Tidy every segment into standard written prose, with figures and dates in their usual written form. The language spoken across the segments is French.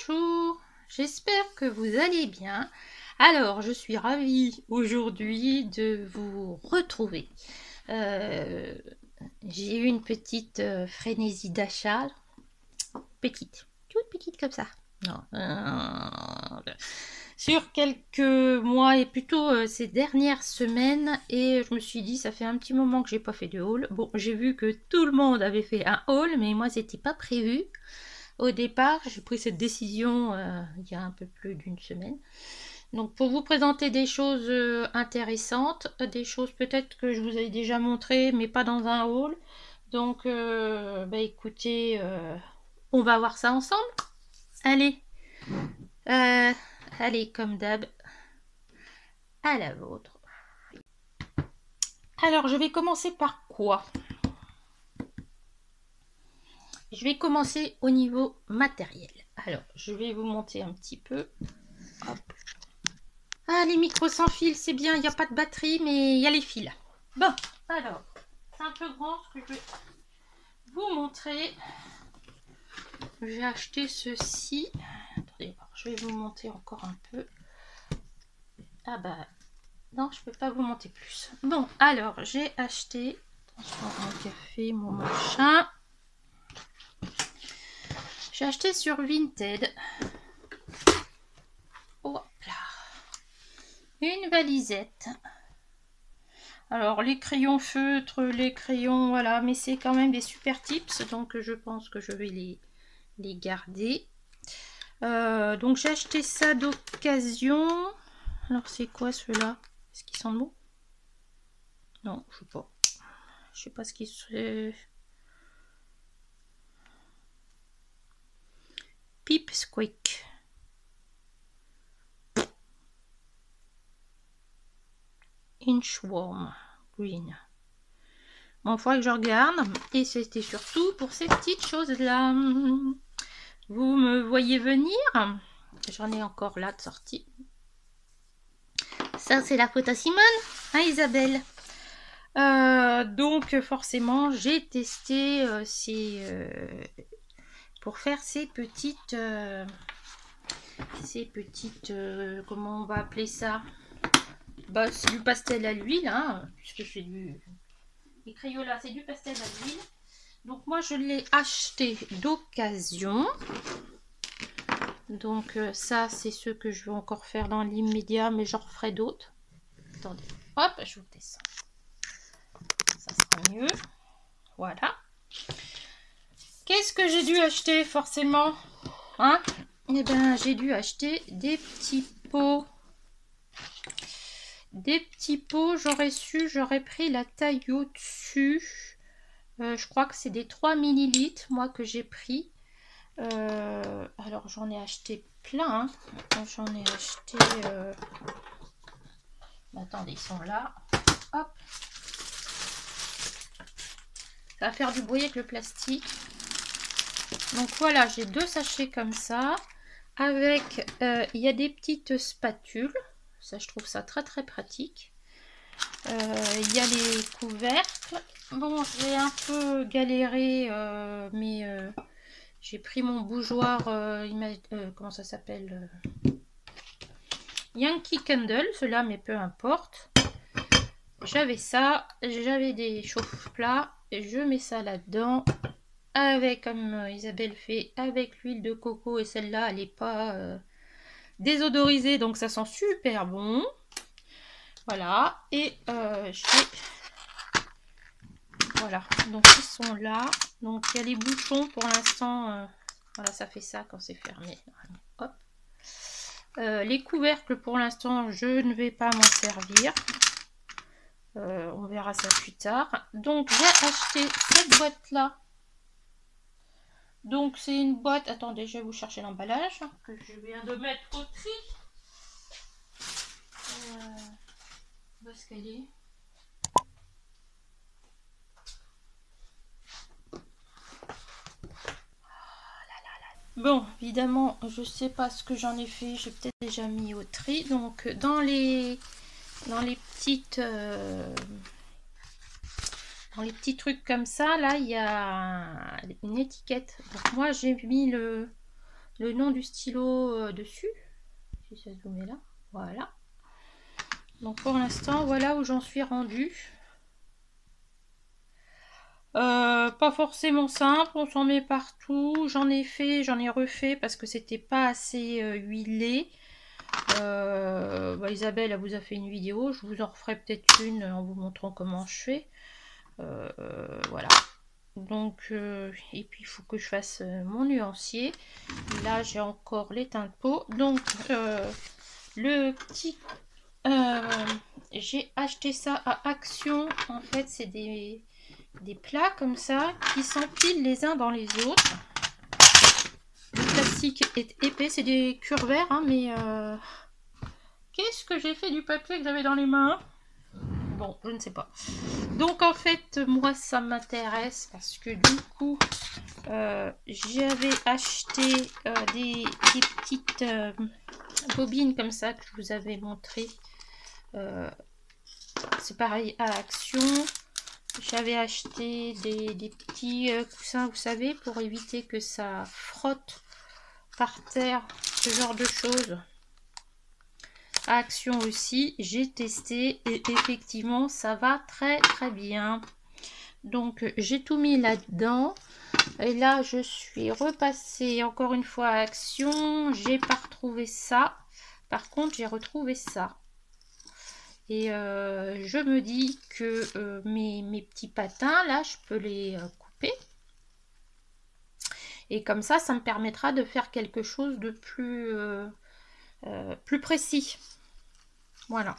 Bonjour, j'espère que vous allez bien. Alors, je suis ravie aujourd'hui de vous retrouver. J'ai eu une petite frénésie d'achat, petite, toute petite comme ça. Non, sur quelques mois et plutôt ces dernières semaines, et je me suis dit ça fait un petit moment que j'ai pas fait de haul. Bon, j'ai vu que tout le monde avait fait un haul, mais moi c'était pas prévu. Au départ, j'ai pris cette décision il y a un peu plus d'une semaine. Donc pour vous présenter des choses intéressantes, des choses peut-être que je vous ai déjà montrées, mais pas dans un haul. Donc écoutez, on va voir ça ensemble. Allez, allez comme d'hab, à la vôtre. Alors je vais commencer par quoi? Je vais commencer au niveau matériel. Alors je vais vous monter un petit peu. Hop. Ah, les micros sans fil, c'est bien, il n'y a pas de batterie, mais il y a les fils. Bon, alors, c'est un peu grand ce que je vais vous montrer. J'ai acheté ceci. Attendez, je vais vous monter encore un peu. Ah bah, non, je ne peux pas vous monter plus. Bon, alors, j'ai acheté, attention, mon café, mon machin. J'ai acheté sur Vinted. Hop là. Une valisette. Alors les crayons feutres, les crayons, voilà, mais c'est quand même des super tips, donc je pense que je vais les garder. Donc j'ai acheté ça d'occasion. Alors c'est quoi ceux-là? Est-ce qu'ils sont bons? Non, je sais pas. Je sais pas ce qu'ils sont. Pip Squeak. Inchworm Green. Bon, il faudrait que je regarde. Et c'était surtout pour ces petites choses-là. Vous me voyez venir? J'en ai encore là de sortie. Ça, c'est la faute à Simone, hein, Isabelle? Donc, forcément, j'ai testé pour faire ces petites, comment on va appeler ça? Bah, c'est du pastel à l'huile, hein, puisque c'est les Crayolas, c'est du pastel à l'huile. Donc, moi, je l'ai acheté d'occasion. Donc, ça, c'est ce que je vais encore faire dans l'immédiat, mais j'en referai d'autres. Attendez, hop, je vous descends. Ça sera mieux. Voilà. Qu'est-ce que j'ai dû acheter forcément, hein? Eh bien, j'ai dû acheter des petits pots. Des petits pots, j'aurais su, j'aurais pris la taille au-dessus. Je crois que c'est des 3 ml, moi, que j'ai pris. Alors, j'en ai acheté plein. Hein. J'en ai acheté... Attendez, ils sont là. Hop. Ça va faire du bruit avec le plastique. Donc voilà, j'ai 2 sachets comme ça. Avec, il y a des petites spatules. Ça, je trouve ça très très pratique. Il y a les couvercles. Bon, j'ai un peu galéré, mais j'ai pris mon bougeoir, comment ça s'appelle, Yankee Candle, cela, mais peu importe. J'avais ça, j'avais des chauffe-plats, je mets ça là-dedans. Avec, comme Isabelle fait, avec l'huile de coco, et celle-là, elle n'est pas désodorisée, donc ça sent super bon. Voilà, et voilà, donc ils sont là. Donc il y a les bouchons pour l'instant, voilà, ça fait ça quand c'est fermé. Hop. Les couvercles pour l'instant, je ne vais pas m'en servir. On verra ça plus tard. Donc j'ai acheté cette boîte-là. Donc c'est une boîte, attendez, je vais vous chercher l'emballage que je viens de mettre au tri. Où est-ce qu'elle est? Bon, évidemment, je sais pas ce que j'en ai fait, j'ai peut-être déjà mis au tri. Donc dans les petites dans les petits trucs comme ça, là, il y a une étiquette. Donc moi j'ai mis le nom du stylo dessus. Si ça se met là, voilà. Donc pour l'instant, voilà où j'en suis rendue. Pas forcément simple, on s'en met partout. J'en ai refait parce que c'était pas assez huilé. Isabelle, elle vous a fait une vidéo, je vous en referai peut-être une en vous montrant comment je fais. Voilà. Donc, et puis il faut que je fasse mon nuancier. Là, j'ai encore les teintes de peau. Donc, le petit... j'ai acheté ça à Action. En fait, c'est des plats comme ça qui s'empilent les uns dans les autres. Le plastique est épais, c'est des cure verts, hein, mais qu'est-ce que j'ai fait du papier que j'avais dans les mains? Bon, je ne sais pas. Donc en fait, moi ça m'intéresse parce que du coup, j'avais acheté des petites bobines comme ça que je vous avais montré. C'est pareil à Action. J'avais acheté des petits coussins, vous savez, pour éviter que ça frotte par terre, ce genre de choses. À Action aussi, j'ai testé et effectivement, ça va très très bien. Donc, j'ai tout mis là-dedans. Et là, je suis repassée encore une fois à Action. J'ai pas retrouvé ça. Par contre, j'ai retrouvé ça. Et je me dis que mes petits patins, là, je peux les couper. Et comme ça me permettra de faire quelque chose de plus précis. Voilà.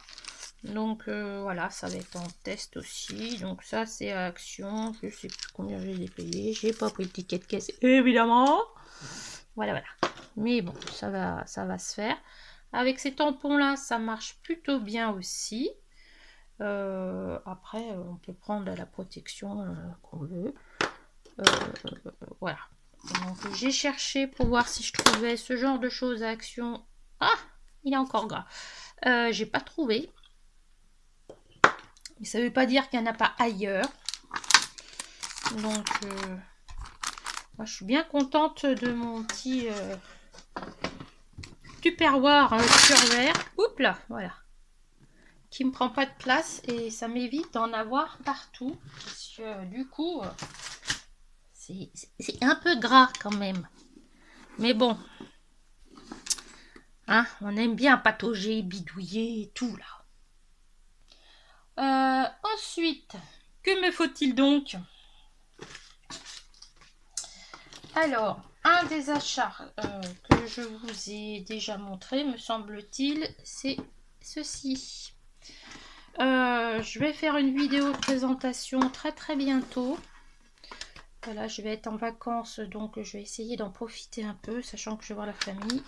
Donc voilà, ça va être en test aussi. Donc ça, c'est à Action. Je sais plus combien je les ai payés. J'ai pas pris le ticket de caisse, évidemment. Voilà, voilà. Mais bon, ça va se faire. Avec ces tampons-là, ça marche plutôt bien aussi. Après, on peut prendre la protection qu'on veut. Voilà. Donc, j'ai cherché pour voir si je trouvais ce genre de choses à Action. Ah, il est encore gras. J'ai pas trouvé. Mais ça veut pas dire qu'il n'y en a pas ailleurs. Donc, moi, je suis bien contente de mon petit tupperware cure vert. Oups là, voilà. Qui me prend pas de place et ça m'évite d'en avoir partout. Parce que du coup, c'est un peu gras quand même. Mais bon, hein, on aime bien patauger, bidouiller et tout là. Ensuite, que me faut-il donc? Alors, un des achats que je vous ai déjà montré, me semble-t-il, c'est ceci. Je vais faire une vidéo présentation très très bientôt. Voilà, je vais être en vacances, donc je vais essayer d'en profiter un peu, sachant que je vais voir la famille.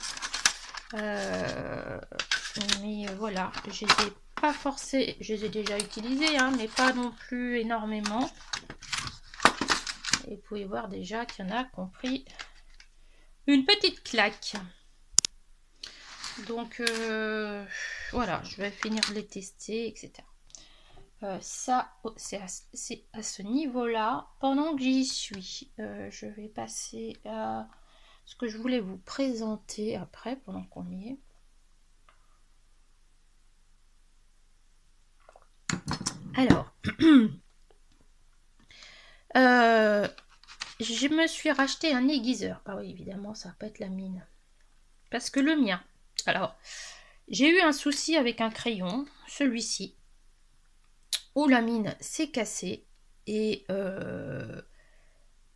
Mais voilà, je les ai pas forcés, je les ai déjà utilisés, hein, mais pas non plus énormément. Et vous pouvez voir déjà qu'il y en a qui ont pris une petite claque. Donc voilà, je vais finir de les tester, etc. Ça, c'est à ce niveau-là. Pendant que j'y suis, je vais passer à ce que je voulais vous présenter après, pendant qu'on y est. Alors, je me suis racheté un aiguiseur. Ah oui, évidemment, ça va pas être la mine. Parce que le mien... Alors, j'ai eu un souci avec un crayon, celui-ci, où la mine s'est cassée. Et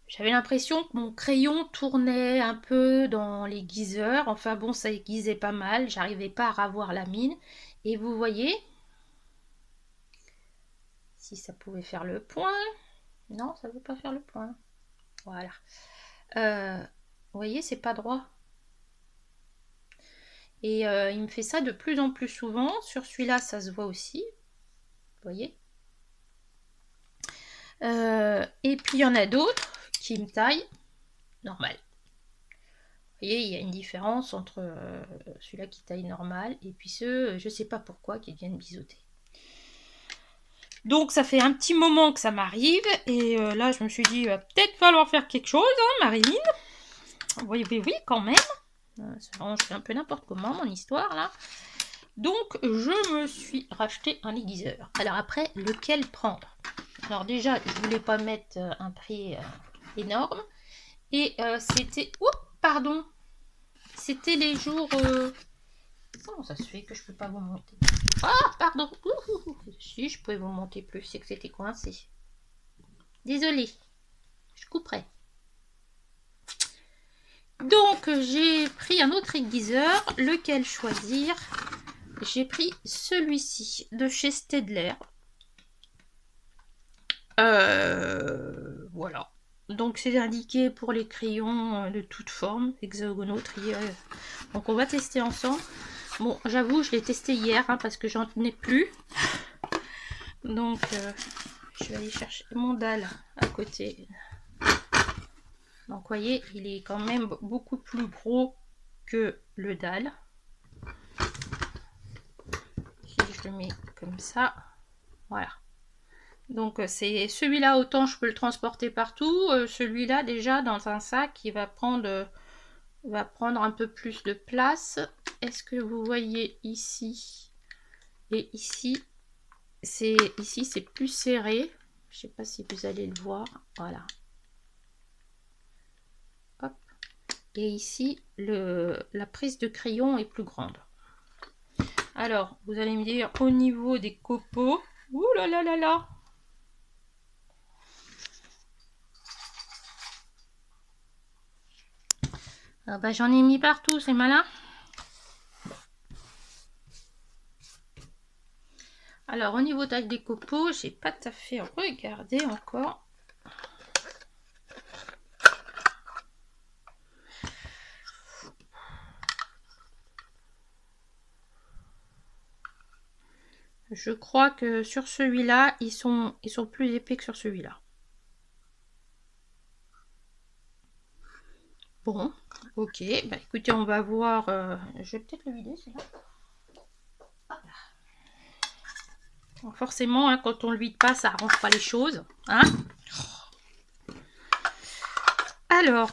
j'avais l'impression que mon crayon tournait un peu dans l'aiguiseur. Enfin bon, ça aiguisait pas mal. J'arrivais pas à ravoir la mine. Et vous voyez... Si ça pouvait faire le point. Non, ça ne veut pas faire le point. Voilà. Vous voyez, c'est pas droit. Et il me fait ça de plus en plus souvent. Sur celui-là, ça se voit aussi. Vous voyez. Et puis, il y en a d'autres qui me taillent normal. Vous voyez, il y a une différence entre celui-là qui taille normal et puis ceux, je ne sais pas pourquoi, qui viennent biseauter. Donc ça fait un petit moment que ça m'arrive et là je me suis dit peut-être falloir faire quelque chose, hein, Marilyn. Oui, oui, oui, quand même. C'est un peu n'importe comment mon histoire là. Donc je me suis racheté un aiguiseur. Alors après, lequel prendre? Alors déjà, je voulais pas mettre un prix énorme. Et c'était... Oh, pardon. C'était les jours... Comment ça se fait que je peux pas vous monter? Ah, pardon. Si, je pouvais vous monter plus, c'est que c'était coincé. Désolée. Je couperai. Donc, j'ai pris un autre aiguiseur. Lequel choisir? J'ai pris celui-ci de chez Staedtler. Voilà. Donc, c'est indiqué pour les crayons de toute forme, hexagonaux, triés. Donc, on va tester ensemble. Bon, j'avoue, je l'ai testé hier hein, parce que j'en tenais plus. Donc, je vais aller chercher mon dalle à côté. Donc, vous voyez, il est quand même beaucoup plus gros que le dalle. Si je le mets comme ça, voilà. Donc, c'est celui-là, autant je peux le transporter partout. Celui-là, déjà, dans un sac, il va prendre un peu plus de place. Est-ce que vous voyez ici et ici? Ici c'est plus serré, je sais pas si vous allez le voir, voilà. Hop. Et ici la prise de crayon est plus grande. Alors vous allez me dire au niveau des copeaux, ouh là là là là, ah bah, j'en ai mis partout, c'est malin. Alors au niveau taille des copeaux, j'ai pas tout à fait regardé encore. Je crois que sur celui-là, ils sont plus épais que sur celui-là. Bon, ok. Bah écoutez, on va voir. Je vais peut-être le vider, celui-là. Bon, forcément, hein, quand on le vide pas, ça arrange pas les choses. Hein. Alors,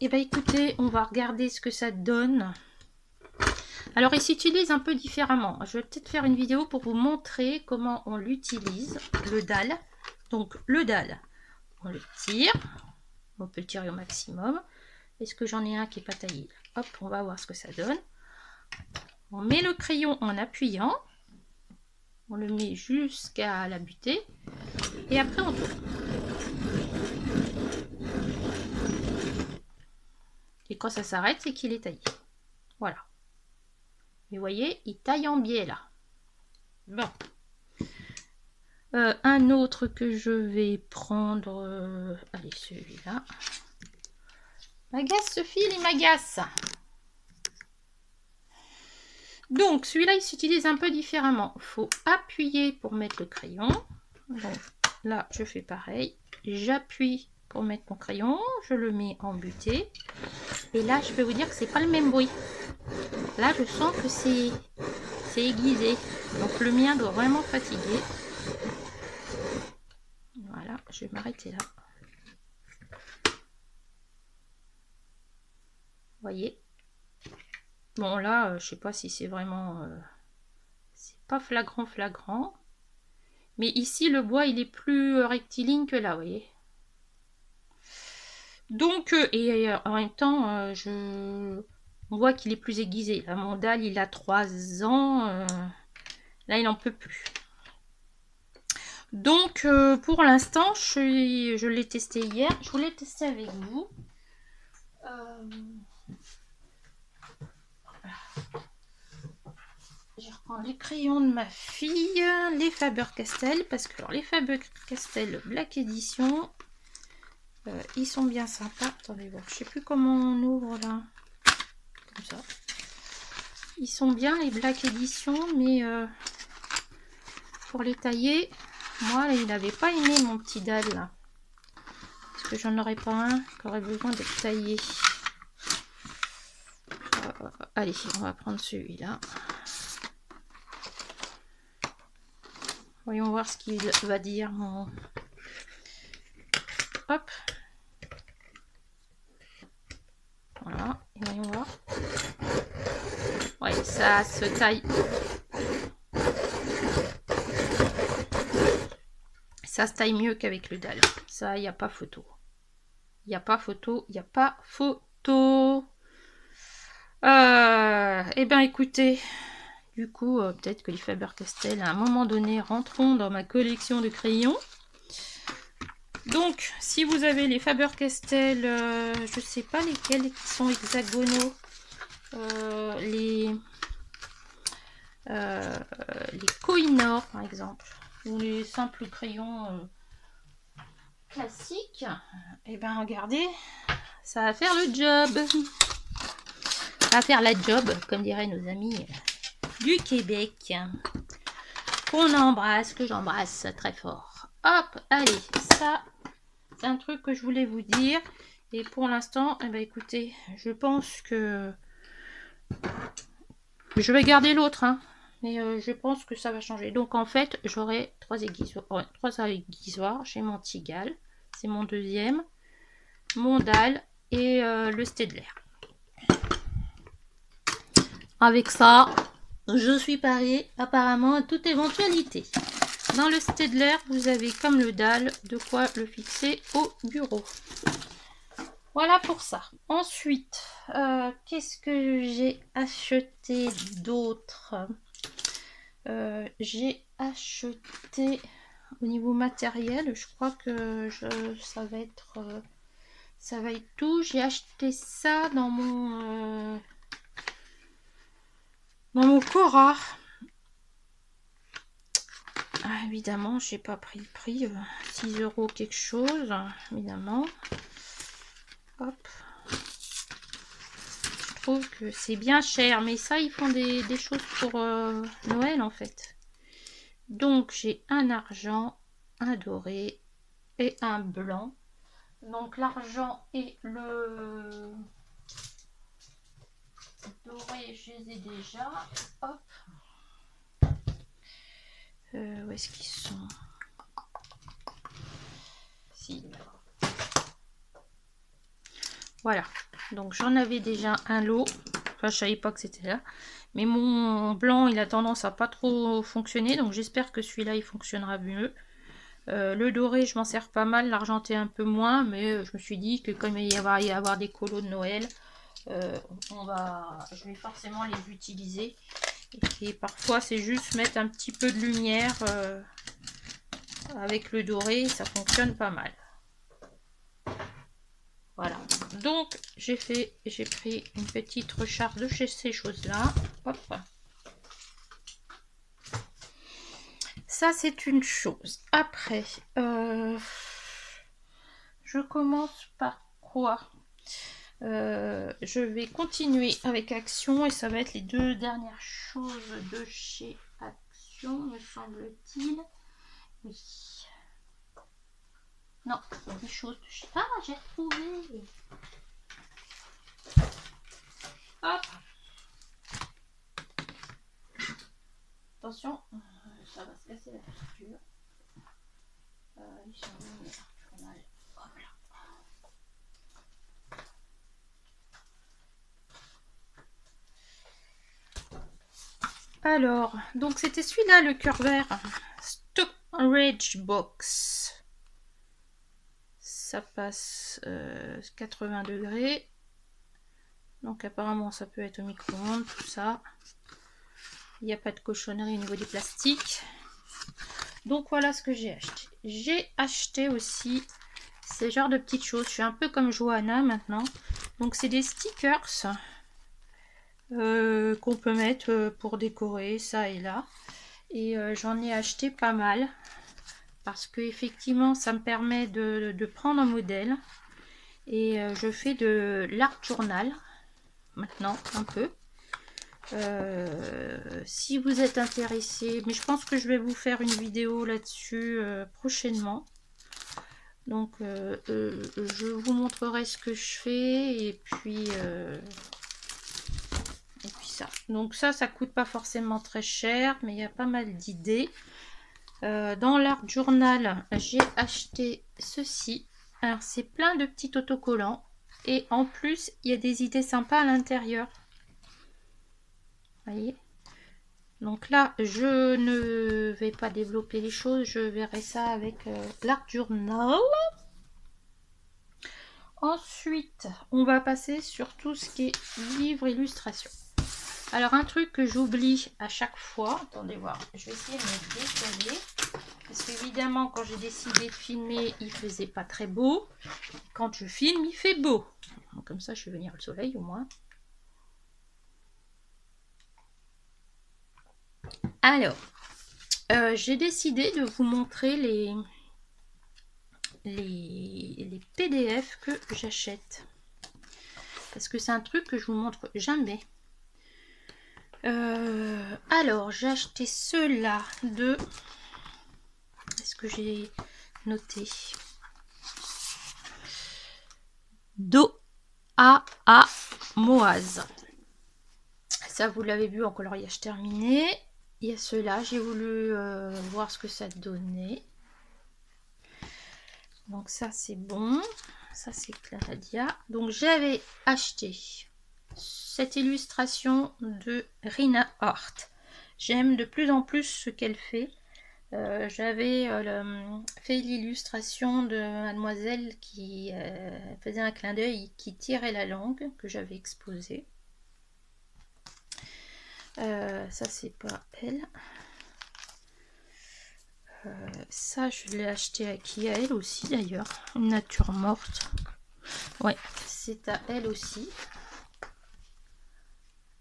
et bah écoutez, on va regarder ce que ça donne. Alors, il s'utilise un peu différemment. Je vais peut-être faire une vidéo pour vous montrer comment on l'utilise, le dalle. Donc, le dalle, on le tire. On peut le tirer au maximum. Est-ce que j'en ai un qui n'est pas taillé? Hop, on va voir ce que ça donne. On met le crayon en appuyant. On le met jusqu'à la butée. Et après, on tourne. Et quand ça s'arrête, c'est qu'il est taillé. Voilà. Et vous voyez, il taille en biais là. Bon. Un autre que je vais prendre. Allez, celui-là. M'agace ce fil, il m'agace. Donc, celui-là, il s'utilise un peu différemment. Il faut appuyer pour mettre le crayon. Donc, là, je fais pareil. J'appuie pour mettre mon crayon. Je le mets en butée. Et là, je peux vous dire que c'est pas le même bruit. Là, je sens que c'est aiguisé. Donc, le mien doit vraiment fatiguer. Voilà, je vais m'arrêter là. Vous voyez? Bon, là, je sais pas si c'est vraiment... c'est pas flagrant. Mais ici, le bois, il est plus rectiligne que là, vous voyez. Donc, et en même temps, on voit qu'il est plus aiguisé. Là, mon dalle, il a 3 ans. Là, il n'en peut plus. Donc, pour l'instant, je l'ai testé hier. Je voulais tester avec vous. Je vais reprendre les crayons de ma fille, les Faber-Castell, parce que alors, les Faber-Castell Black Edition, ils sont bien sympas. Attendez voir, je sais plus comment on ouvre là, comme ça. Ils sont bien les Black Edition, mais pour les tailler, moi il n'avait pas aimé mon petit dalle là, parce que j'en aurais pas un qui aurait besoin d'être taillé. Allez, on va prendre celui-là. Voyons voir ce qu'il va dire mon... Hop. Voilà. Ça se taille. Ça se taille mieux qu'avec le dalle. Ça, il n'y a pas photo. Il n'y a pas photo. Il n'y a pas photo. Eh bien, écoutez. Du coup, peut-être que les Faber-Castell, à un moment donné, rentreront dans ma collection de crayons. Donc, si vous avez les Faber-Castell, je sais pas lesquels qui sont hexagonaux. Les Koh-i-Noor, par exemple. Ou les simples crayons classique, et ben regardez, ça va faire le job. Ça va faire la job, comme diraient nos amis du Québec. Qu'on embrasse, que j'embrasse très fort. Hop, allez, ça, c'est un truc que je voulais vous dire. Et pour l'instant, eh ben écoutez, je pense que je vais garder l'autre, hein. Mais je pense que ça va changer. Donc en fait, j'aurai 3 aiguisoirs. J'ai mon Tigal, c'est mon deuxième, mon dalle et le Staedtler. Avec ça, je suis parée apparemment à toute éventualité. Dans le Staedtler, vous avez comme le dalle de quoi le fixer au bureau. Voilà pour ça. Ensuite, qu'est-ce que j'ai acheté d'autre? J'ai acheté au niveau matériel, je crois que ça va être tout. J'ai acheté ça dans mon Cora. Ah, évidemment, j'ai pas pris le prix, 6 € quelque chose, évidemment. Hop. Je trouve que c'est bien cher, mais ça, ils font des choses pour Noël en fait. Donc, j'ai un argent, un doré et un blanc. Donc, l'argent et le doré, je les ai déjà. Hop. Où est-ce qu'ils sont? Si, voilà. Donc, j'en avais déjà un lot. Enfin, je savais pas que c'était là. Mais mon blanc, il a tendance à pas trop fonctionner. Donc, j'espère que celui-là, il fonctionnera mieux. Le doré, je m'en sers pas mal. L'argenté, un peu moins. Mais je me suis dit que comme il va y avoir des colos de Noël, je vais forcément les utiliser. Et parfois, c'est juste mettre un petit peu de lumière avec le doré. Ça fonctionne pas mal. Voilà, donc j'ai pris une petite recharge de chez ces choses-là. Hop. Ça, c'est une chose. Après, je commence par quoi? Je vais continuer avec Action et ça va être les 2 dernières choses de chez Action, me semble-t-il. Oui. Non, des choses de chez... Ah, j'ai retrouvé. Hop. Attention, ça va se casser la posture. Ils sont journal. Hop là. Alors, donc c'était celui-là, le cœur vert. Storage Box. Ça passe 80 degrés. Donc apparemment ça peut être au micro-ondes, tout ça. Il n'y a pas de cochonnerie au niveau des plastiques. Donc voilà ce que j'ai acheté. J'ai acheté aussi ces genres de petites choses. Je suis un peu comme Johanna maintenant. Donc c'est des stickers qu'on peut mettre pour décorer ça et là. Et j'en ai acheté pas mal. Parce que effectivement ça me permet de prendre un modèle. Et je fais de l'art journal maintenant un peu. Si vous êtes intéressé, mais je pense que je vais vous faire une vidéo là-dessus prochainement. Donc je vous montrerai ce que je fais et puis ça. Donc ça coûte pas forcément très cher, mais il y a pas mal d'idées. Dans l'art journal, j'ai acheté ceci. Alors c'est plein de petits autocollants et en plus il y a des idées sympas à l'intérieur. voyez. Donc là, je ne vais pas développer les choses, je verrai ça avec l'Art Journal. Ensuite, on va passer sur tout ce qui est livre illustration. Alors, un truc que j'oublie à chaque fois, attendez voir, je vais essayer de me décaler. Parce qu'évidemment, quand j'ai décidé de filmer, il faisait pas très beau. Quand je filme, il fait beau. Donc, comme ça, je vais venir le soleil au moins. Alors, j'ai décidé de vous montrer les PDF que j'achète. Parce que c'est un truc que je vous montre jamais. Alors, j'ai acheté ceux-là de... Est-ce que j'ai noté? Do-A-A Moaz. Ça, vous l'avez vu en coloriage terminé. Il y a ceux-là, j'ai voulu voir ce que ça donnait. Donc ça, c'est bon. Ça, c'est Claradia. Donc, j'avais acheté cette illustration de Rina Hart. J'aime de plus en plus ce qu'elle fait. J'avais fait l'illustration de Mademoiselle qui faisait un clin d'œil, qui tirait la langue, que j'avais exposée. Ça, c'est pas elle. Ça, je l'ai acheté à qui? À elle aussi, d'ailleurs. Une nature morte. Ouais, c'est à elle aussi.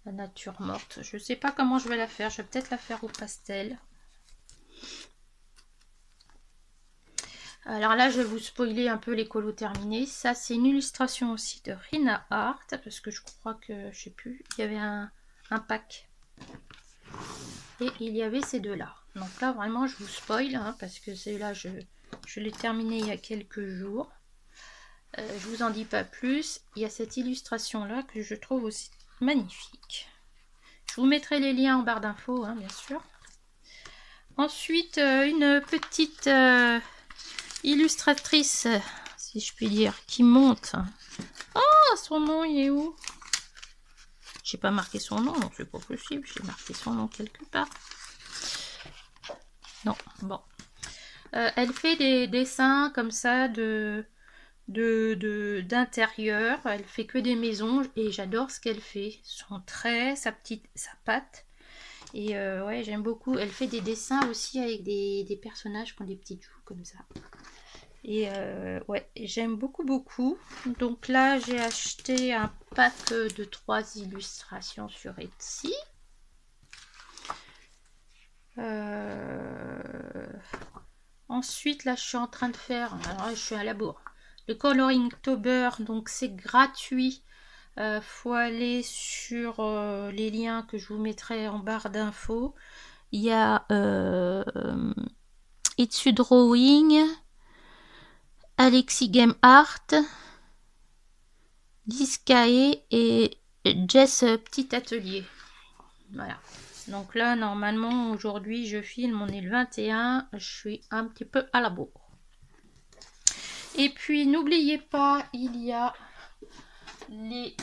La nature morte. Je sais pas comment je vais la faire. Je vais peut-être la faire au pastel. Alors là, je vais vous spoiler un peu les colos terminés. Ça, c'est une illustration aussi de Rina Hart. Parce que je crois que, je sais plus, il y avait un pack. Et il y avait ces deux-là. Donc là, vraiment, je vous spoil. Hein, parce que celui-là, je l'ai terminé il y a quelques jours. Je vous en dis pas plus. Il y a cette illustration-là que je trouve aussi magnifique. Je vous mettrai les liens en barre d'infos, hein, bien sûr. Ensuite, une petite illustratrice, si je puis dire, qui monte. Oh, son nom, il est où? J'ai pas marqué son nom, non, c'est pas possible. J'ai marqué son nom quelque part. Non, bon. Elle fait des dessins comme ça d'intérieur. Elle fait que des maisons et j'adore ce qu'elle fait. Son trait, sa patte. Et ouais, j'aime beaucoup. Elle fait des dessins aussi avec des personnages qui ont des petites joues comme ça. Et ouais, j'aime beaucoup, beaucoup. Donc là, j'ai acheté un pack de 3 illustrations sur Etsy. Ensuite, là, je suis en train de faire... Alors là, je suis à la bourre. Le Coloringtober, donc c'est gratuit. Faut aller sur les liens que je vous mettrai en barre d'infos. Il y a It's Drawing, Alexis Game Art, Liskae et Jess Petit Atelier. Voilà. Donc là, normalement, aujourd'hui, je filme, on est le 21. Je suis un petit peu à la bourre. Et puis, n'oubliez pas, il y a les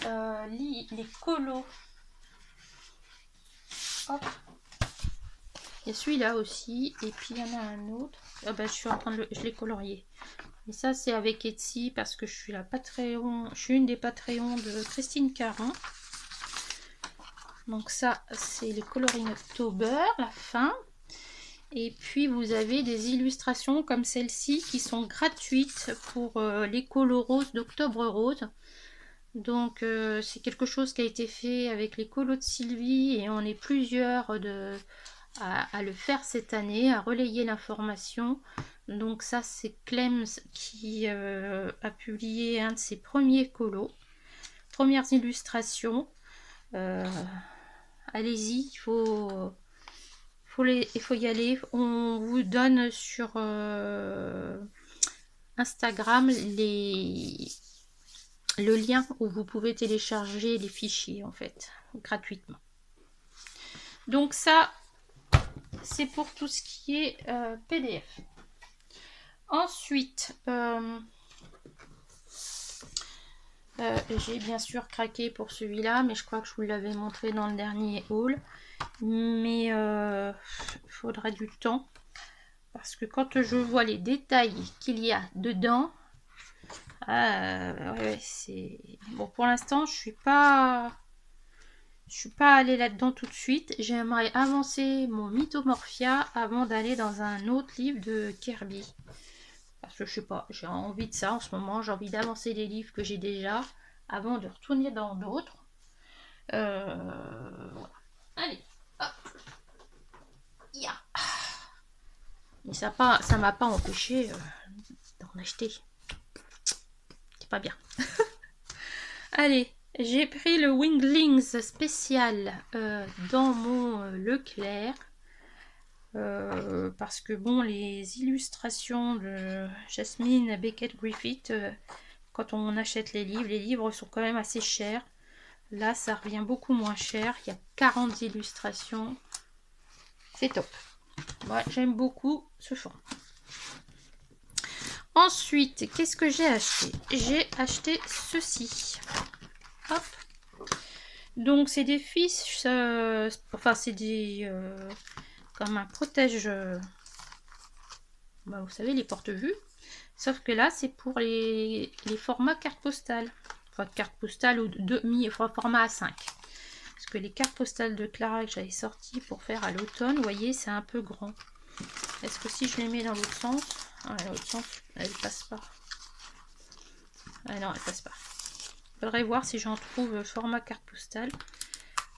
colos. Hop. Il y a celui-là aussi. Et puis, il y en a un autre. Ah bah, je suis en train de je l'ai colorié. Et ça, c'est avec Etsy parce que je suis la Patreon. Je suis une des Patreons de Christine Caron. Donc ça, c'est les Coloring October, la fin. Et puis, vous avez des illustrations comme celle-ci qui sont gratuites pour les colos roses d'Octobre Rose. Donc, c'est quelque chose qui a été fait avec les colos de Sylvie et on est plusieurs à le faire cette année, à relayer l'information. Donc ça, c'est Clems qui a publié un de ses premiers colos, premières illustrations. Allez-y, il faut y aller. On vous donne sur Instagram le lien où vous pouvez télécharger les fichiers en fait, gratuitement. Donc ça, c'est pour tout ce qui est PDF. Ensuite, J'ai bien sûr craqué pour celui-là, mais je crois que je vous l'avais montré dans le dernier haul. Mais il faudra du temps. Parce que quand je vois les détails qu'il y a dedans, ouais, c'est... Bon, pour l'instant, je suis pas allée là-dedans tout de suite. J'aimerais avancer mon Mythomorphia avant d'aller dans un autre livre de Kirby. Parce que je sais pas, j'ai envie de ça en ce moment. J'ai envie d'avancer les livres que j'ai déjà avant de retourner dans d'autres. Voilà. Allez, hop. Yeah. Mais ça m'a pas empêché d'en acheter. C'est pas bien. Allez, j'ai pris le Winglings spécial dans mon Leclerc. Parce que bon, les illustrations de Jasmine Beckett Griffith, quand on achète les livres sont quand même assez chers. Là, ça revient beaucoup moins cher. Il y a 40 illustrations. C'est top. Ouais, j'aime beaucoup ce fond. Ensuite, qu'est-ce que j'ai acheté? J'ai acheté ceci. Hop. Donc, c'est des fiches... enfin, c'est des... comme un protège... bah, vous savez, les porte-vues. Sauf que là, c'est pour les formats carte postale. Enfin, carte postale ou format A5. Parce que les cartes postales de Clara que j'avais sorties pour faire à l'automne, vous voyez, c'est un peu grand. Est-ce que si je les mets dans l'autre sens... Ah, l'autre sens, elle passe pas. Ah non, elle passe pas. Faudrait voir si j'en trouve format carte postale.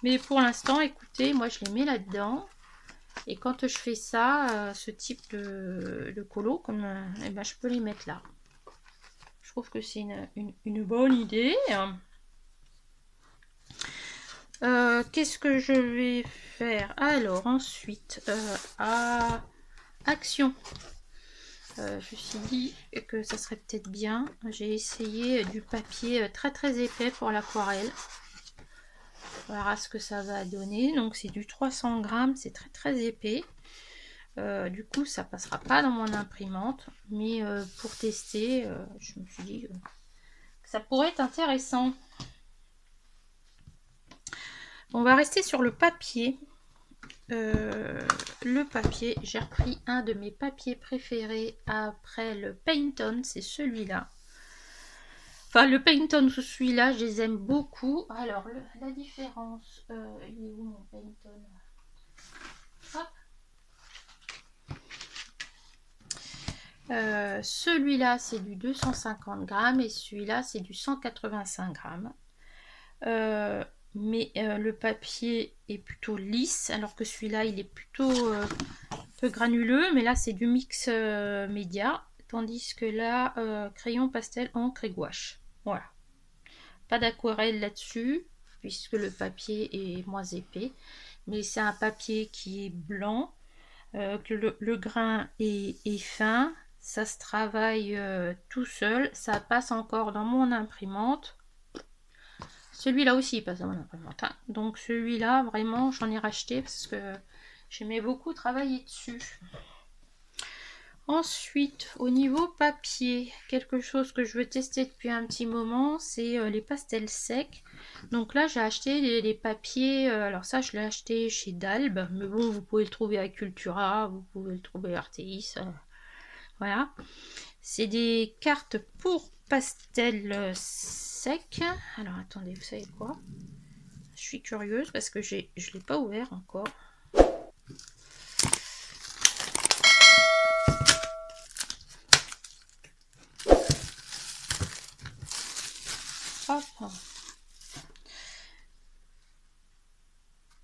Mais pour l'instant, écoutez, moi je les mets là-dedans. Et quand je fais ça, ce type de colo, comme, eh ben, je peux les mettre là. Je trouve que c'est une bonne idée. Qu'est-ce que je vais faire? Alors ensuite, à Action. Je me suis dit que ça serait peut-être bien. J'ai essayé du papier très très épais pour l'aquarelle. On verra ce que ça va donner. Donc c'est du 300 grammes, c'est très très épais. Du coup ça passera pas dans mon imprimante. Mais pour tester, je me suis dit que ça pourrait être intéressant. On va rester sur le papier. Le papier, j'ai repris un de mes papiers préférés après le Paint-On, c'est celui-là. Enfin, le Paint-On sous celui-là, je les aime beaucoup. Alors, la différence, il est où mon Paint-On? Hop. Celui-là, c'est du 250 grammes et celui-là, c'est du 185 grammes. Mais le papier est plutôt lisse, alors que celui-là, il est plutôt un peu granuleux. Mais là, c'est du mix média, tandis que là, crayon, pastel, encre et gouache. Voilà. Pas d'aquarelle là-dessus, puisque le papier est moins épais. Mais c'est un papier qui est blanc, que le grain est fin. Ça se travaille tout seul. Ça passe encore dans mon imprimante. Celui-là aussi il passe dans mon imprimante. Hein. Donc celui-là, vraiment, j'en ai racheté parce que j'aimais beaucoup travailler dessus. Ensuite, au niveau papier, quelque chose que je veux tester depuis un petit moment, c'est les pastels secs. Donc là, j'ai acheté les papiers. Alors ça, je l'ai acheté chez Dalbe. Mais bon, vous pouvez le trouver à Cultura, vous pouvez le trouver à Arteis. Voilà. C'est des cartes pour pastel sec. Alors attendez, vous savez quoi? Je suis curieuse parce que je ne l'ai pas ouvert encore. Hop.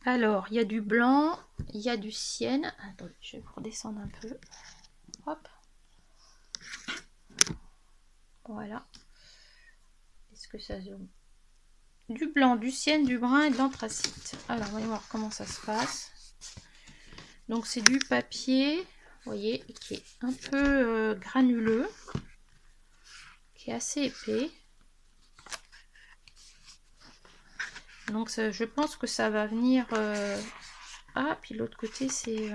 Alors, il y a du blanc, il y a du sienne. Attendez, je vais redescendre un peu. Hop. Voilà. Est-ce que ça zoome? Du blanc, du sienne, du brun et de l'anthracite. Alors, voyons voir comment ça se passe. Donc, c'est du papier, vous voyez, qui est un peu granuleux, qui est assez épais. Donc, ça, je pense que ça va venir... Ah, puis l'autre côté, c'est...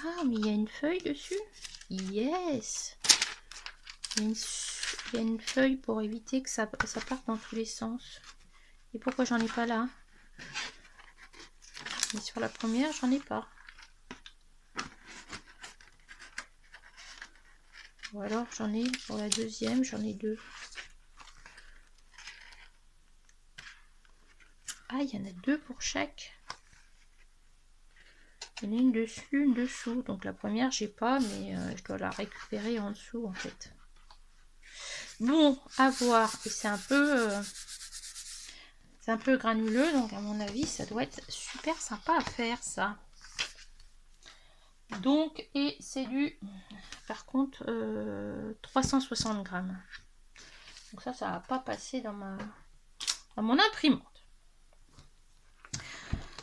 Ah, mais il y a une feuille dessus. Yes! Il y a une feuille pour éviter que ça parte dans tous les sens. Et pourquoi j'en ai pas là? Mais sur la première, j'en ai pas. Ou alors j'en ai pour la deuxième, j'en ai deux. Ah, il y en a deux pour chaque. Il y en a une dessus, une dessous. Donc la première, j'ai pas, mais je dois la récupérer en dessous en fait. Bon, à voir. Et c'est un peu granuleux, donc à mon avis, ça doit être super sympa à faire ça. Donc, et c'est du, par contre, 360 grammes. Donc ça va pas passer dans mon imprimante.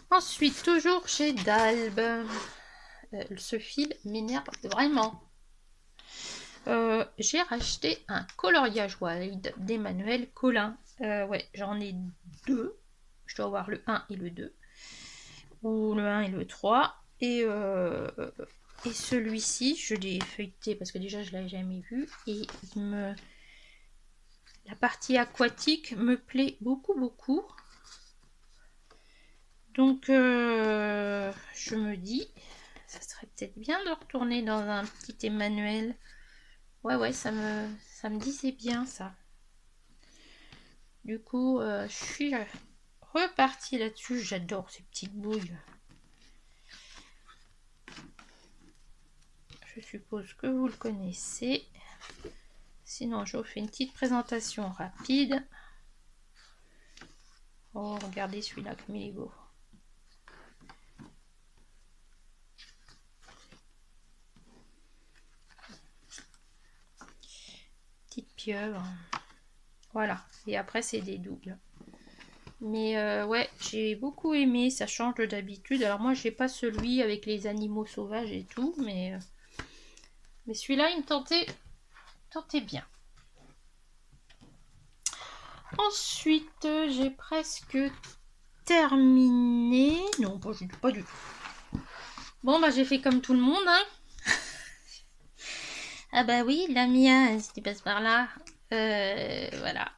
Ensuite, toujours chez Dalb. Ce fil m'énerve vraiment. J'ai racheté un coloriage wide d'Emmanuel Collin. Ouais, j'en ai deux. Je dois avoir le 1 et le 2. Ou le 1 et le 3. Et celui-ci, je l'ai feuilleté parce que déjà je ne l'avais jamais vu. Et la partie aquatique me plaît beaucoup, beaucoup. Donc, je me dis, ça serait peut-être bien de retourner dans un petit Emmanuel. Ouais, ça me disait bien ça. Du coup, je suis repartie là-dessus. J'adore ces petites bouilles. Je suppose que vous le connaissez. Sinon, je vous fais une petite présentation rapide. Oh, regardez celui-là comme il est beau. Petite pieuvre. Voilà. Et après, c'est des doubles. Mais ouais, j'ai beaucoup aimé. Ça change de d'habitude. Alors moi, j'ai pas celui avec les animaux sauvages et tout. Mais celui-là, il me tentait bien. Ensuite, j'ai presque terminé. Non, pas du tout. Bon, bah j'ai fait comme tout le monde, hein. Ah bah oui, la mienne, si tu passes par là. Voilà.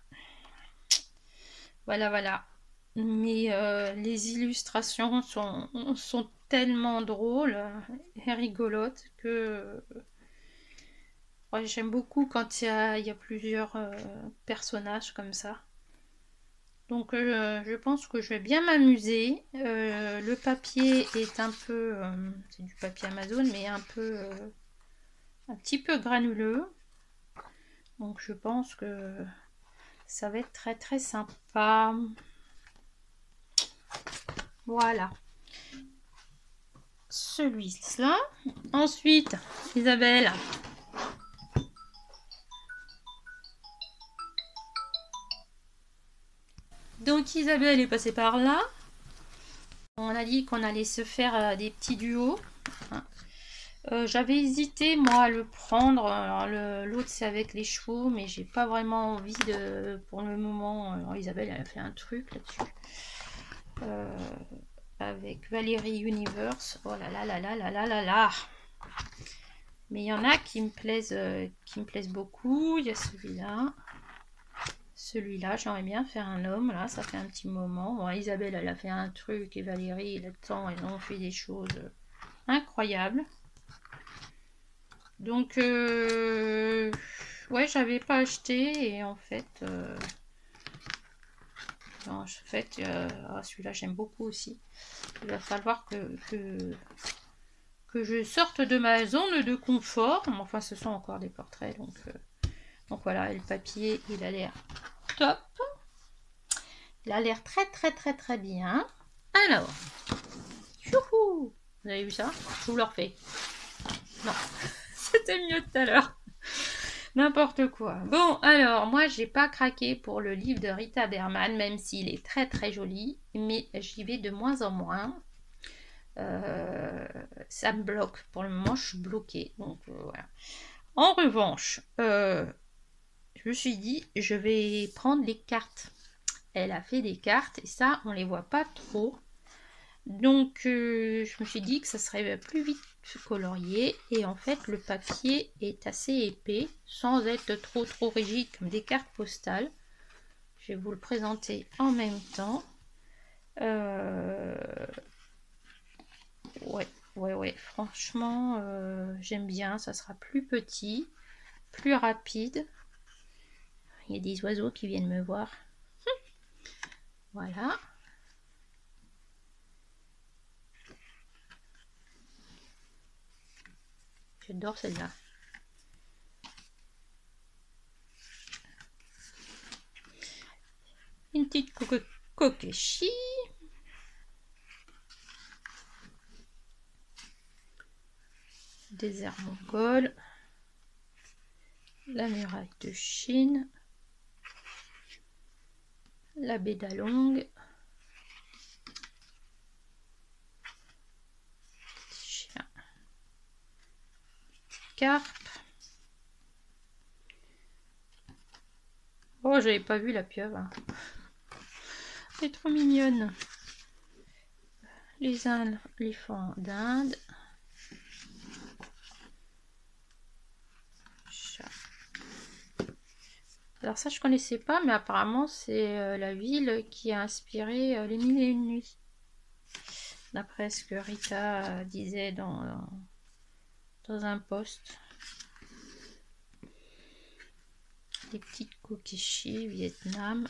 Voilà. Mais les illustrations sont tellement drôles et rigolotes que ouais, j'aime beaucoup quand il y a plusieurs personnages comme ça. Donc je pense que je vais bien m'amuser. Le papier est un peu... c'est du papier Amazon, mais un petit peu granuleux. Donc je pense que ça va être très très sympa. Voilà. Celui-là. Ensuite, Isabelle. Donc Isabelle est passée par là. On a dit qu'on allait se faire des petits duos. J'avais hésité moi à le prendre. Alors l'autre c'est avec les chevaux, mais j'ai pas vraiment envie de. Pour le moment, alors, Isabelle elle a fait un truc là-dessus. Avec Valérie Universe. Oh là là là là là là là là. Mais il y en a qui me plaisent beaucoup. Il y a celui-là. Celui-là, j'aimerais bien faire un homme. Là, ça fait un petit moment. Bon, Isabelle, elle a fait un truc et Valérie, là-dedans, elles ont fait des choses incroyables. Donc, ouais, j'avais pas acheté et en fait, celui-là, j'aime beaucoup aussi. Il va falloir que je sorte de ma zone de confort. Enfin, ce sont encore des portraits, donc voilà, et le papier, il a l'air top. Il a l'air très très très très bien. Alors, youhou, vous avez vu ça? Je vous le refais. Non, c'était mieux tout à l'heure. N'importe quoi. Bon, alors, moi, j'ai pas craqué pour le livre de Rita Berman, même s'il est très très joli, mais j'y vais de moins en moins. Ça me bloque. Pour le moment, je suis bloquée. Donc, voilà. En revanche, je me suis dit, je vais prendre les cartes. Elle a fait des cartes et ça, on les voit pas trop. Donc je me suis dit que ça serait plus vite colorié, et en fait le papier est assez épais sans être trop rigide comme des cartes postales. Je vais vous le présenter en même temps. Ouais, franchement j'aime bien, ça sera plus petit, plus rapide. Il y a des oiseaux qui viennent me voir. Voilà. J'adore celle-là. Une petite kokeshi. Désert mongol. La muraille de Chine. La baie d'Along. Chien. Carpe. Oh, j'avais pas vu la pieuvre. Hein. Elle est trop mignonne. Les éléphants d'Inde. Chat. Alors ça, je connaissais pas, mais apparemment, c'est la ville qui a inspiré les Mille et une nuits. D'après ce que Rita disait dans un post. Des petites kokeshi Vietnam.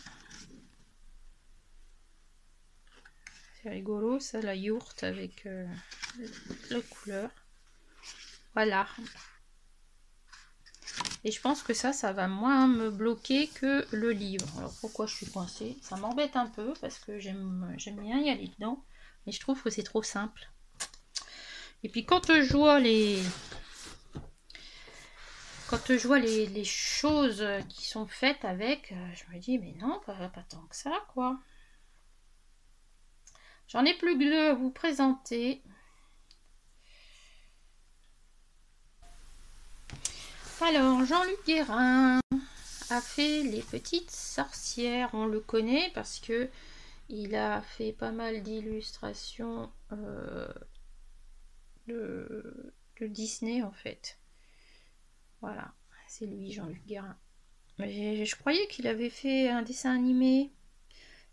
C'est rigolo ça, la yourte avec la couleur. Voilà. Et je pense que ça va moins me bloquer que le livre. Alors pourquoi je suis coincée? Ça m'embête un peu parce que j'aime bien y aller dedans. Mais je trouve que c'est trop simple. Et puis quand je vois les choses qui sont faites avec, je me dis mais non, pas tant que ça quoi. J'en ai plus que deux à vous présenter. Alors Jean-Luc Guérin a fait Les Petites Sorcières. On le connaît parce que il a fait pas mal d'illustrations de Disney en fait. Voilà, c'est lui Jean-Luc Guérin. Mais je croyais qu'il avait fait un dessin animé.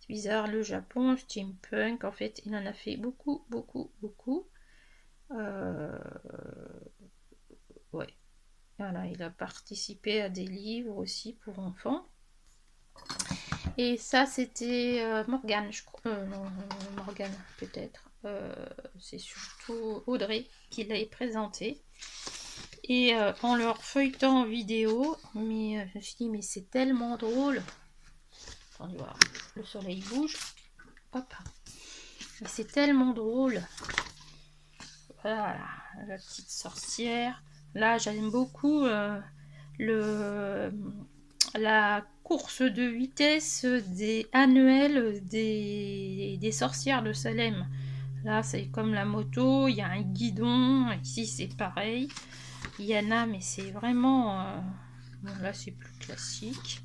C'est bizarre, le Japon, steampunk, en fait, il en a fait beaucoup. Ouais. Voilà, il a participé à des livres aussi pour enfants. Et ça, c'était Morgane, je crois. Non, Morgane, peut-être. C'est surtout Audrey qui l'a présenté. Et en leur feuilletant en vidéo, mais je me suis dit, mais c'est tellement drôle. Attendez voir, le soleil bouge. Hop. Mais c'est tellement drôle. Voilà, la petite sorcière. Là, j'aime beaucoup la course de vitesse annuelle des sorcières de Salem. Là, c'est comme la moto, il y a un guidon. Ici, c'est pareil. Il y en a, mais c'est vraiment... Bon, là, c'est plus classique.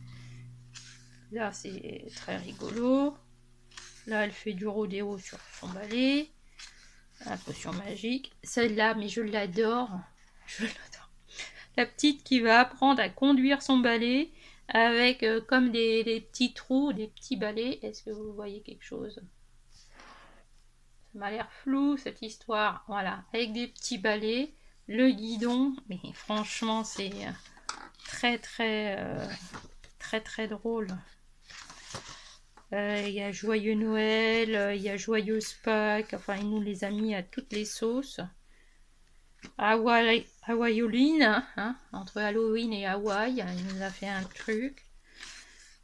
Là, c'est très rigolo. Là, elle fait du rodéo sur son balai. La potion magique. Celle-là, mais je l'adore. Je l'adore. La petite qui va apprendre à conduire son balai avec comme des petits trous, des petits balais. Est-ce que vous voyez quelque chose? Ça m'a l'air flou cette histoire. Voilà, avec des petits balais, le guidon. Mais franchement, c'est très drôle. Il y a Joyeux Noël, il y a Joyeuse Pâques, enfin il nous les a mis à toutes les sauces. Hawaiioline, hein, entre Halloween et Hawaï, il nous a fait un truc.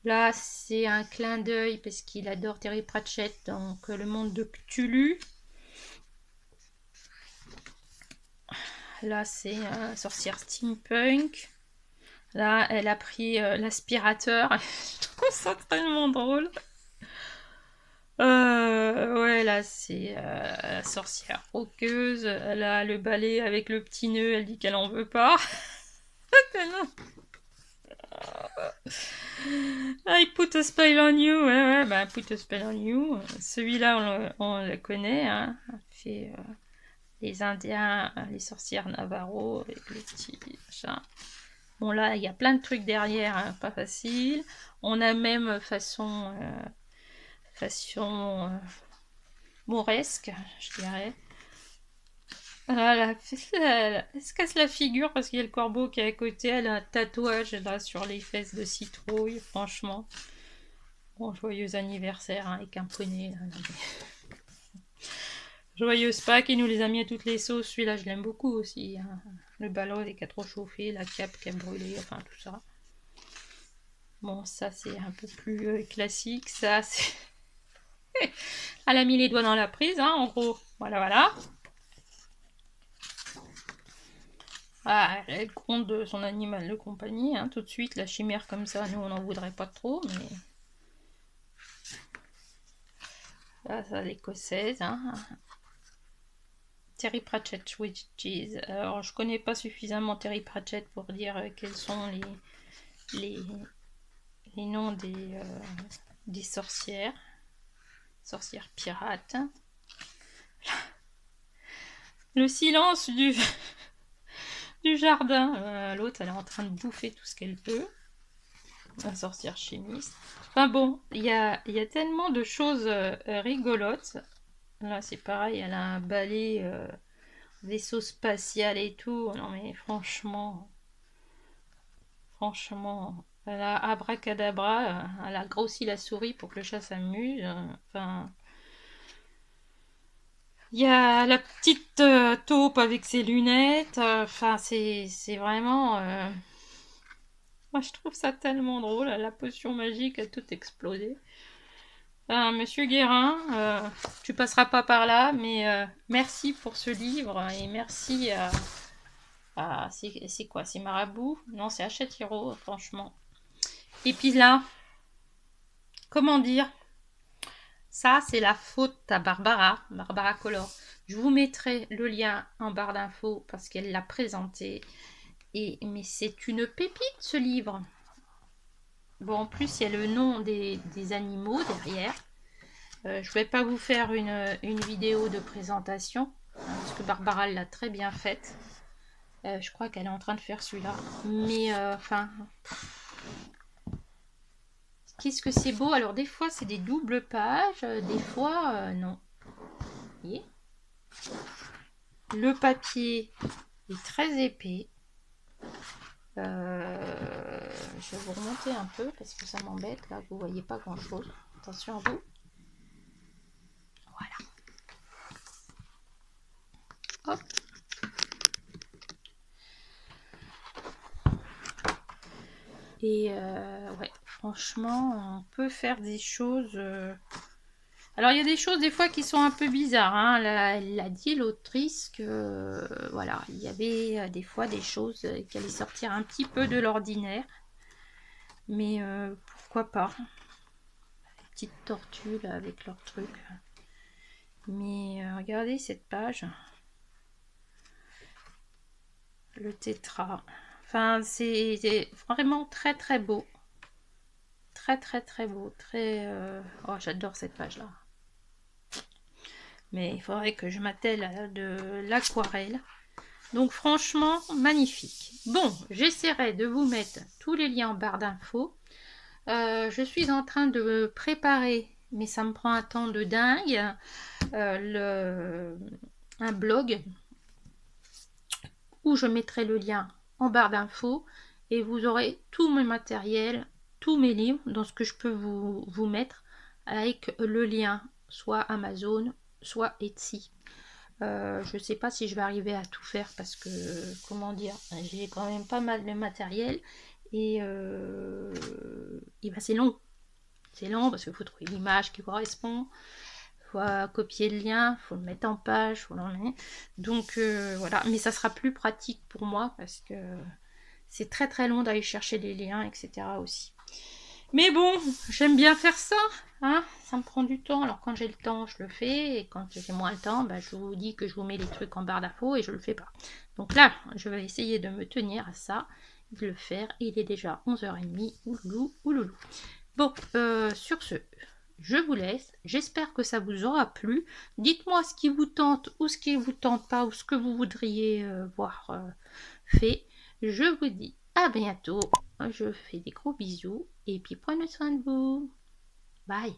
Là c'est un clin d'œil parce qu'il adore Terry Pratchett, donc le monde de Cthulhu. Là c'est sorcière steampunk. Là elle a pris l'aspirateur, je trouve ça tellement drôle. Ouais, là c'est la sorcière roqueuse. Elle a le balai avec le petit nœud. Elle dit qu'elle en veut pas. I put a spell on you. Ouais, bah, put a spell on you. Celui-là, on le connaît. Hein. Fait les Indiens, les sorcières Navarro avec le petit machin. Bon, là, il y a plein de trucs derrière, hein, pas facile. On a même façon mauresque, je dirais. Voilà, elle se casse la figure parce qu'il y a le corbeau qui est à côté. Elle a un tatouage là sur les fesses de citrouille, franchement. Bon, joyeux anniversaire hein, avec un poney. Là. Joyeuse Pâques, il nous les a mis à toutes les sauces. Celui-là, je l'aime beaucoup aussi. Hein. Le ballon qui a trop chauffé, la cape qui a brûlé, enfin tout ça. Bon, ça c'est un peu plus classique. Ça, c'est. Elle a mis les doigts dans la prise, hein, en gros. Voilà, voilà. Ah, elle compte de son animal de compagnie, hein, tout de suite, la chimère comme ça, nous on n'en voudrait pas trop, mais... Là, ça, l'écossaise, hein. Terry Pratchett Witches. Alors, je connais pas suffisamment Terry Pratchett pour dire quels sont les noms des sorcières. Sorcières pirates. Le silence du... du jardin. L'autre, elle est en train de bouffer tout ce qu'elle peut. La sorcière chimiste. Enfin bon, il y a tellement de choses rigolotes. Là, c'est pareil, elle a un balai vaisseau spatial et tout. Non mais franchement, elle a abracadabra. Elle a grossi la souris pour que le chat s'amuse. Enfin... Il y a la petite taupe avec ses lunettes. Enfin, c'est vraiment... Moi, je trouve ça tellement drôle. La potion magique a tout explosé. Monsieur Guérin, tu passeras pas par là, mais merci pour ce livre et merci à c'est quoi? C'est Marabout? Non, c'est Hachette-Hiro, franchement. Et puis là, comment dire? Ça, c'est la faute à Barbara Color. Je vous mettrai le lien en barre d'infos parce qu'elle l'a présenté. Mais c'est une pépite ce livre. Bon, en plus, il y a le nom des animaux derrière. Je vais pas vous faire une vidéo de présentation parce que Barbara l'a très bien faite. Je crois qu'elle est en train de faire celui-là. Mais enfin, qu'est-ce que c'est beau. Alors des fois c'est des doubles pages, des fois non. Vous voyez, le papier est très épais. Je vais vous remonter un peu parce que ça m'embête là. Vous voyez pas grand chose. Attention à vous. Voilà. Hop. Et ouais, franchement, on peut faire des choses. Alors, il y a des choses des fois qui sont un peu bizarres. Hein. Elle a dit, l'autrice, que voilà, il y avait des fois des choses qui allaient sortir un petit peu de l'ordinaire. Mais pourquoi pas? Les petites tortues là, avec leurs trucs. Mais regardez cette page. Le tétra. Enfin, c'est vraiment très très beau. Très très très beau. Très. Oh, j'adore cette page là. Mais il faudrait que je m'attelle à de l'aquarelle. Donc franchement, magnifique. Bon, j'essaierai de vous mettre tous les liens en barre d'infos. Je suis en train de préparer, mais ça me prend un temps de dingue, un blog où je mettrai le lien en barre d'infos et vous aurez tout mon matériel, tous mes livres, dans ce que je peux vous mettre avec le lien, soit Amazon, soit Etsy. Je sais pas si je vais arriver à tout faire parce que, comment dire, j'ai quand même pas mal de matériel et ben c'est long. C'est long parce qu'il faut trouver l'image qui correspond, il faut copier le lien, il faut le mettre en page, faut donc voilà, mais ça sera plus pratique pour moi parce que c'est très très long d'aller chercher les liens, etc. aussi. Mais bon, j'aime bien faire ça, hein, ça me prend du temps. Alors quand j'ai le temps, je le fais, et quand j'ai moins le temps, bah, je vous dis que je vous mets les trucs en barre d'infos et je le fais pas. Donc là, je vais essayer de me tenir à ça de le faire. Il est déjà 11h30. Ouloulou, ouloulou. Bon, sur ce, je vous laisse. J'espère que ça vous aura plu. Dites-moi ce qui vous tente ou ce qui vous tente pas ou ce que vous voudriez voir fait. Je vous dis à bientôt. Je fais des gros bisous et puis prenez soin de vous. Bye.